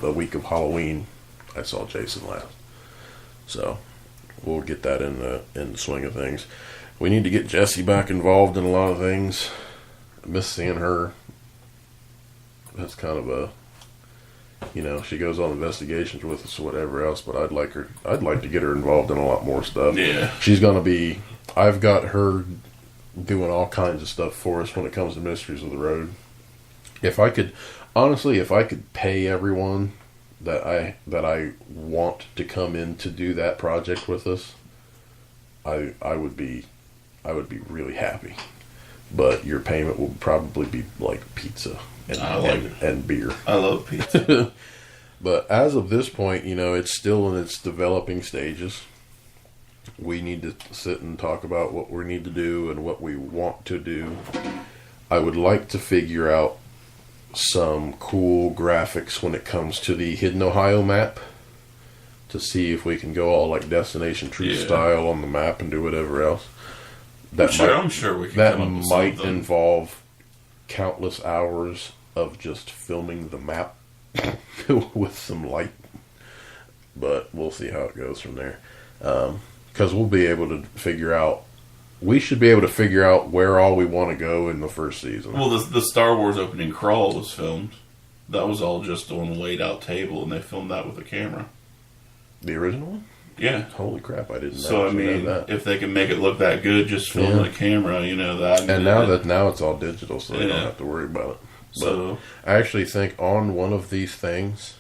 the week of Halloween, I saw Jason last. So we'll get that in the swing of things. We need to get Jessie back involved in a lot of things. I miss seeing her. That's kind of a, she goes on investigations with us or whatever else, but I'd like to get her involved in a lot more stuff. Yeah. I've got her doing all kinds of stuff for us when it comes to Mysteries of the Road. If I could pay everyone that I want to come in to do that project with us, I would be really happy. But your payment will probably be like pizza and beer. I love pizza. But as of this point, it's still in its developing stages. We need to sit and talk about what we need to do and what we want to do. I would like to figure out some cool graphics when it comes to the Hidden Ohio map, to see if we can go all like Destination Truth style on the map and do whatever else. I'm sure we can. That come up with might something. involve countless hours of just filming the map with some light, but we'll see how it goes from there. Because we'll be able to figure out. We should be able to figure out where all we want to go in the first season. Well, the Star Wars opening crawl was filmed. That was all just on a laid out table, and they filmed that with a camera. The original one? Yeah. Holy crap! I didn't know. So I mean, that. if they can make it look that good, just filming a camera, that. And now it's all digital, so they don't have to worry about it. But So I actually think on one of these things,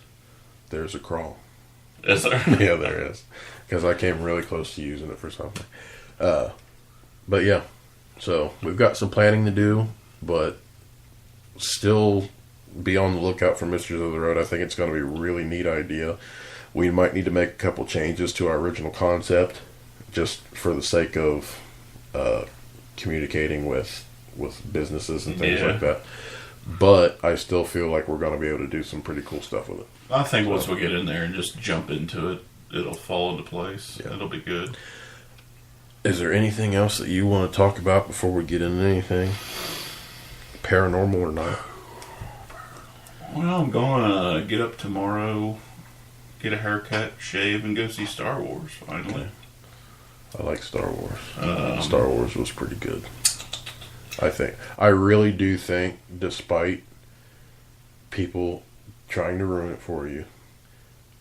there's a crawl. is there? Yeah, there is. Because I came really close to using it for something. But yeah, so we've got some planning to do, but still be on the lookout for Mysteries of the Road. I think it's going to be a really neat idea. We might need to make a couple changes to our original concept, just for the sake of communicating with businesses and things like that. But I still feel like we're going to be able to do some pretty cool stuff with it. I think once we get in there and just jump into it, it'll fall into place. Yeah. It'll be good. Is there anything else that you want to talk about before we get into anything? Paranormal or not? Well, I'm going to get up tomorrow, get a haircut, shave, and go see Star Wars, finally. Okay. I like Star Wars. Star Wars was pretty good. I really do think, despite people trying to ruin it for you,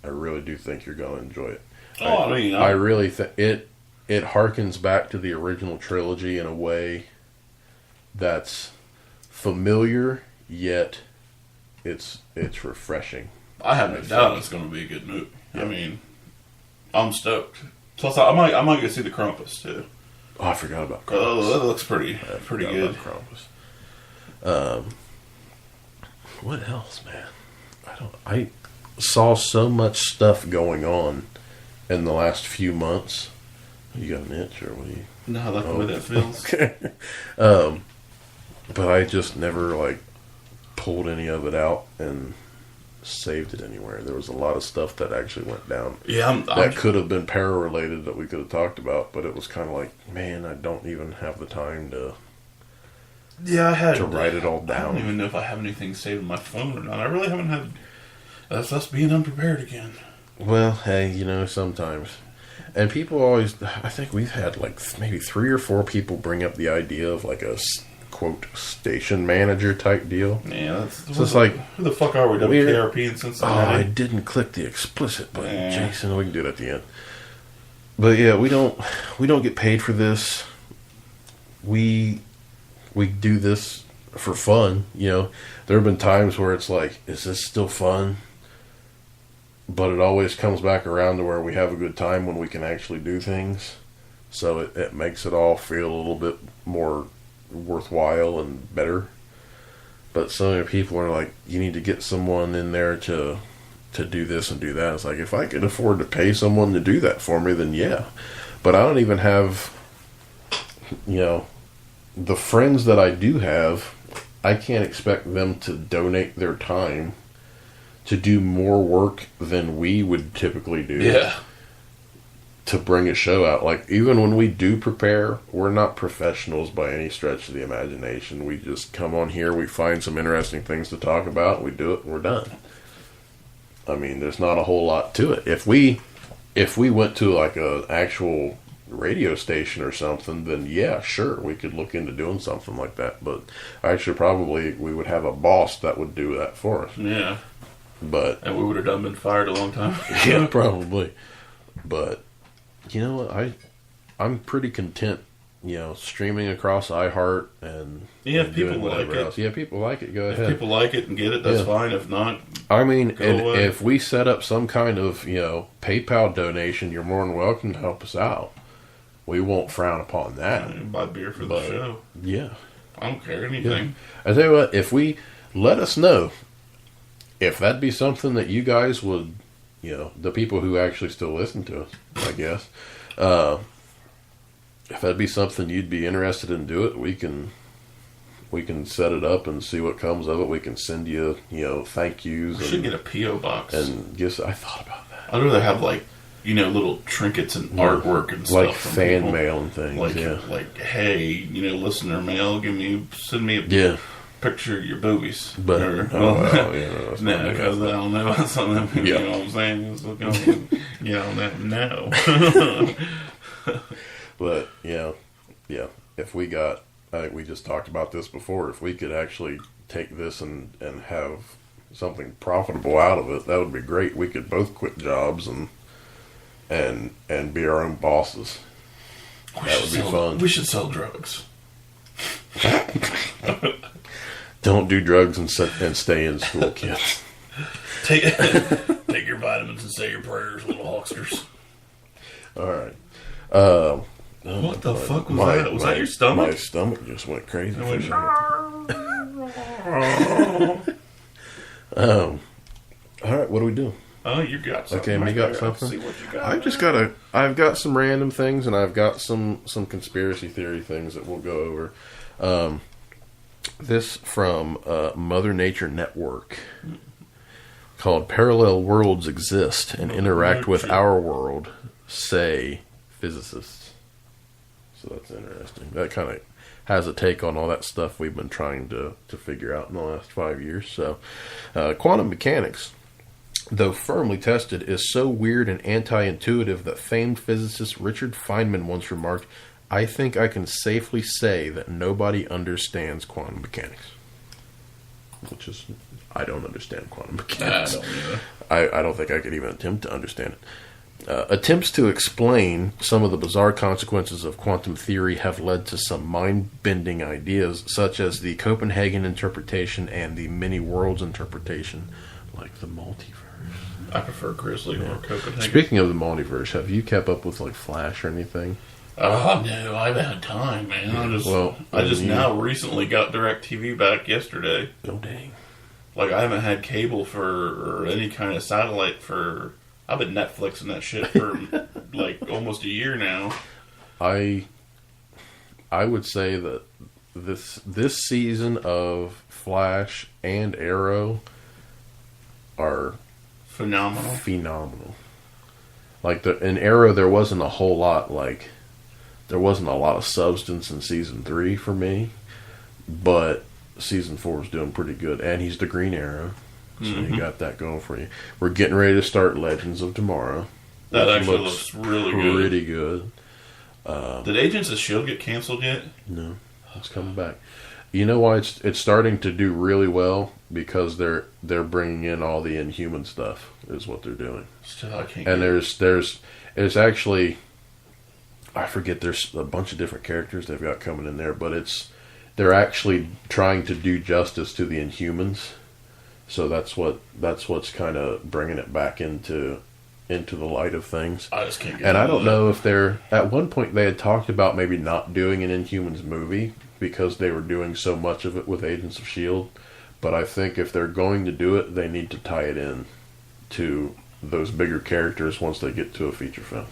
I really do think you're going to enjoy it. I really think it harkens back to the original trilogy in a way that's familiar, yet it's refreshing. I have no doubt it's going to be a good movie. Yeah. I mean, I'm stoked. Plus, I might go see the Krampus too. Oh, I forgot about Krampus. Oh, that looks pretty good. Krampus. What else, man? I saw so much stuff going on in the last few months. You got an itch, or what? No, I like the way that feels. Okay. But I just never pulled any of it out and saved it anywhere. There was a lot of stuff that actually went down. Yeah, that could have been para-related that we could have talked about, but it was kind of like, man, I don't even have the time to. Yeah, I had to write it all down. I don't even know if I have anything saved in my phone or not. I really haven't had. That's us being unprepared again. Well, hey, sometimes. And people always, I think we've had maybe 3 or 4 people bring up the idea of a quote station manager type deal. Yeah, so it's like, who the fuck are we? WKRP in Cincinnati? Oh, I didn't click the explicit button, Jason. We can do it at the end. But yeah, we don't get paid for this. We do this for fun. There have been times where it's like, is this still fun? But it always comes back around to where we have a good time when we can actually do things. So it makes it all feel a little bit more worthwhile and better. But so many people are like, you need to get someone in there to do this and do that. It's like, if I could afford to pay someone to do that for me, then yeah. But I don't even have, the friends that I do have, I can't expect them to donate their time to do more work than we would typically do. Yeah. To bring a show out. Even when we do prepare, we're not professionals by any stretch of the imagination. We just come on here, we find some interesting things to talk about, we do it, and we're done. I mean, there's not a whole lot to it. If we went to like a actual radio station or something, then yeah, sure, we could look into doing something like that. But actually, probably we would have a boss that would do that for us. Yeah. But And we would have been fired a long time. yeah, probably. But you know what? I'm pretty content. Streaming across iHeart and Yeah, if and people doing like whatever it. else. Yeah, people like it. Go If ahead. people like it and get it, that's Yeah. fine. If not, I mean, Go and away. if we set up some kind of PayPal donation, you're more than welcome to help us out. We won't frown upon that. buy beer for the But- show. Yeah. I don't care anything. I tell you what, if we let us know if that'd be something that you guys would, the people who actually still listen to us, I guess, if that'd be something you'd be interested in, do it. We can set it up and see what comes of it. We can send you, thank yous We should get a P.O. box. and gifts. I thought about that, I'd rather have little trinkets and artwork and stuff like from fan people. mail and things. Like, hey, listener mail, send me a Yeah. picture of your boobies. But Or- that's no, not because I don't know about something. Yeah. You know what I'm saying? It's no. But yeah. If we got, I think we just talked about this before. If we could actually take this and have something profitable out of it, that would be great. We could both quit jobs and be our own bosses. That would be fun. We should sell drugs. Don't do drugs and stay in school, kids. Take your vitamins and say your prayers, little hucksters. All right. What the fuck was that? Was that your stomach? My stomach just went crazy. It went- All right, what do we do? Oh, you got something. Okay, we got I something. See what you got. I've got some random things, and I've got some conspiracy theory things that we'll go over. This from Mother Nature Network, called "Parallel Worlds Exist and Interact with Nature. Our World," say physicists. So that's interesting. That kind of has a take on all that stuff we've been trying to figure out in the last 5 years. So, quantum mechanics, though firmly tested, is so weird and anti-intuitive that famed physicist Richard Feynman once remarked, "I think I can safely say that nobody understands quantum mechanics." Which is, I don't understand quantum Nah, I mechanics. don't either. I don't think I could even attempt to understand it. Attempts to explain some of the bizarre consequences of quantum theory have led to some mind-bending ideas, such as the Copenhagen interpretation and the many worlds interpretation, like the multiverse. I prefer Grizzly or Copenhagen. Speaking of the multiverse, have you kept up with like Flash or anything? Oh no, I haven't had time, man. I just now recently got DirecTV back yesterday. Oh dang! Like I haven't had cable or any kind of satellite for. I've been Netflixing that shit for like almost a year now. I would say that this season of Flash and Arrow are Phenomenal. Like in Arrow, there wasn't a whole lot there wasn't a lot of substance in season 3 for me, but season 4 is doing pretty good, and he's the Green Arrow, so you got that going for you. We're getting ready to start Legends of Tomorrow. That which actually looks really good. pretty good. Did Agents of S.H.I.E.L.D. get canceled yet? No, it's coming back. You know why it's starting to do really well? Because they're bringing in all the Inhuman stuff is what they're doing. Still, I can't. And get there's actually, I forget, there's a bunch of different characters they've got coming in there, but they're actually trying to do justice to the Inhumans. So that's what's kind of bringing it back into the light of things. I just can't get. And I into don't that. know if they're, at one point they had talked about maybe not doing an Inhumans movie because they were doing so much of it with Agents of S.H.I.E.L.D. But I think if they're going to do it, they need to tie it in to those bigger characters once they get to a feature film.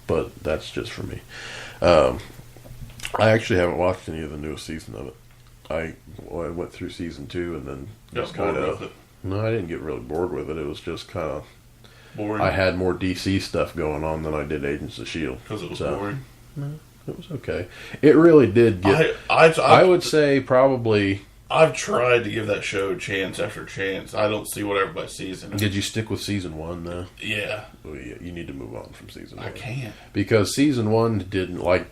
But that's just for me. I actually haven't watched any of the newest season of it. I went through season 2 and then just Got bored kind with of... it. No, I didn't get really bored with it. It was just kind of... Boring. I had more DC stuff going on than I did Agents of S.H.I.E.L.D. Because it was So, boring. It was okay. It really did get... I would say probably I've tried to give that show chance after chance. I don't see what everybody sees in it. Did you stick with season 1 though? Yeah. Well, yeah, you need to move on from season 1. I can't. Because season 1 didn't, like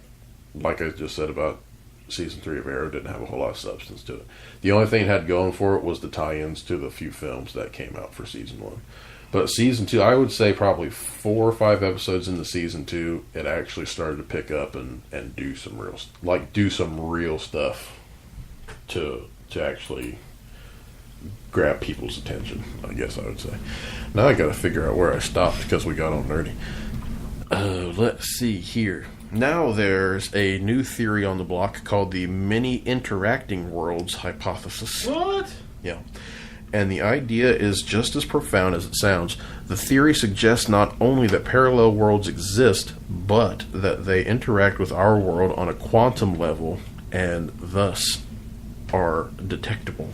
I just said about season 3 of Arrow, didn't have a whole lot of substance to it. The only thing it had going for it was the tie-ins to the few films that came out for season 1. But season 2, I would say probably 4 or 5 episodes into season 2, it actually started to pick up and do some real stuff to actually grab people's attention, I guess I would say. Now I got to figure out where I stopped because we got on nerdy. Let's see here. Now there's a new theory on the block called the many interacting worlds hypothesis. What? Yeah. And the idea is just as profound as it sounds. The theory suggests not only that parallel worlds exist, but that they interact with our world on a quantum level and thus are detectable.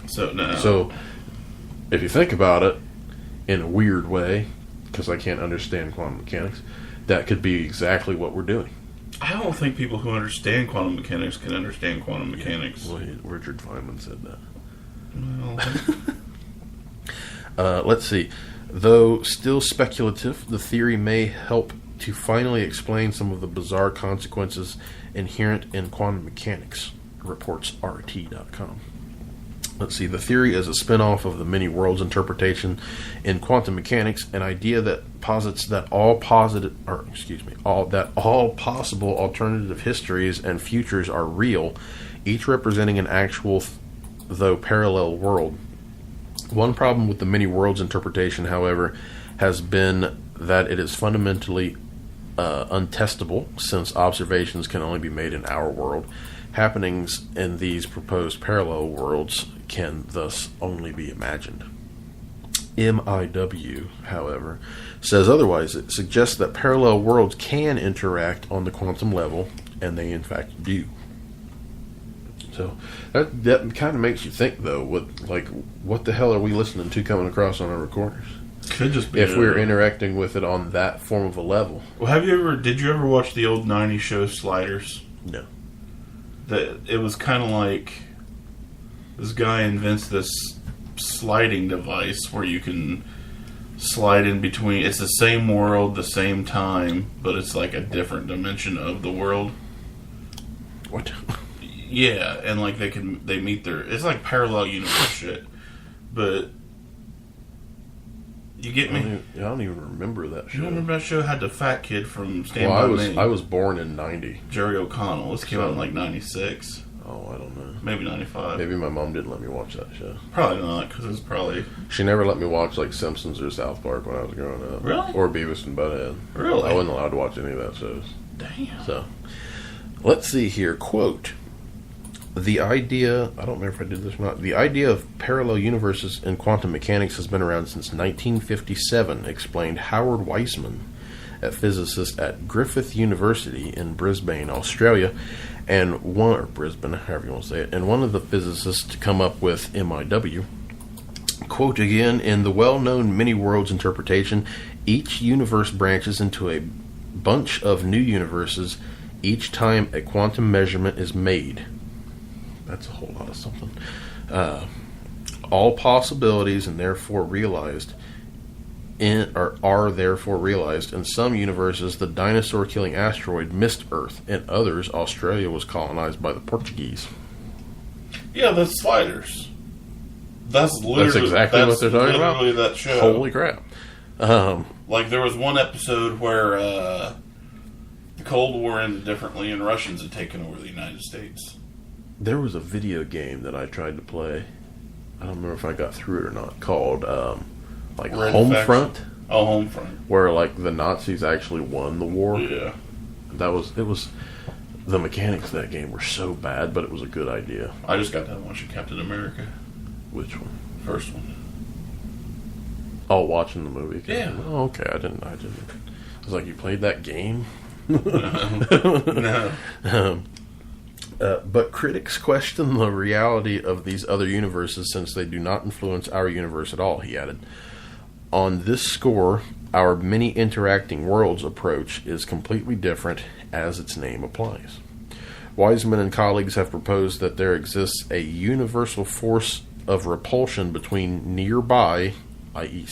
So, if you think about it in a weird way, because I can't understand quantum mechanics, that could be exactly what we're doing. I don't think people who understand quantum mechanics can understand quantum mechanics. Well, Richard Feynman said that. Well, Let's see. Though still speculative, the theory may help to finally explain some of the bizarre consequences inherent in quantum mechanics, reports RT.com. Let's see. The theory is a spin-off of the many worlds interpretation in quantum mechanics, an idea that posits that all possible alternative histories and futures are real, each representing an actual, though parallel world. One problem with the many worlds interpretation, however, has been that it is fundamentally untestable, since observations can only be made in our world. Happenings in these proposed parallel worlds can thus only be imagined. MIW, however, says otherwise. It suggests that parallel worlds can interact on the quantum level, and they in fact do. So that kind of makes you think, though, what the hell are we listening to coming across on our recorders? could just be if we're interacting with it on that form of a level. Well, did you ever watch the old 90s show Sliders? No. It was kind of like this guy invents this sliding device where you can slide in between. It's the same world, the same time, but it's like a different dimension of the world. What? Yeah, and like they meet their. It's like parallel universe shit, but you get me. I don't even remember that show. You don't remember that show? Had the fat kid from Stand By Me. I was born in '90. Jerry O'Connell. This came out in like '96. Oh, I don't know. Maybe '95. Maybe my mom didn't let me watch that show. Probably not, because it was probably. She never let me watch like Simpsons or South Park when I was growing up. Really? Or Beavis and Butthead. Really? I wasn't allowed to watch any of that shows. Damn. So, let's see here. Quote. The idea, I don't remember if I did this or not, the idea of parallel universes in quantum mechanics has been around since 1957, explained Howard Weissman, a physicist at Griffith University in Brisbane, Australia, or Brisbane, however you want to say it, and one of the physicists to come up with MIW. Quote again, in the well-known many worlds interpretation, each universe branches into a bunch of new universes each time a quantum measurement is made. That's a whole lot of something. All possibilities and therefore realized are therefore realized. In some universes, the dinosaur-killing asteroid missed Earth. In others, Australia was colonized by the Portuguese. Yeah, that's Sliders. That's exactly what they're talking about. Literally that show. Holy crap! Like there was one episode where the Cold War ended differently, and Russians had taken over the United States. There was a video game that I tried to play. I don't remember if I got through it or not. Called Homefront. Oh, Homefront. Where like the Nazis actually won the war. Yeah. It was. The mechanics of that game were so bad, but it was a good idea. I just got done watching Captain America. Which one? First one. Oh, watching the movie. Yeah. Oh, okay. I didn't. I was like, you played that game? No. But critics question the reality of these other universes since they do not influence our universe at all, he added. On this score, our many interacting worlds approach is completely different as its name applies. Wiseman and colleagues have proposed that there exists a universal force of repulsion between nearby, i.e.,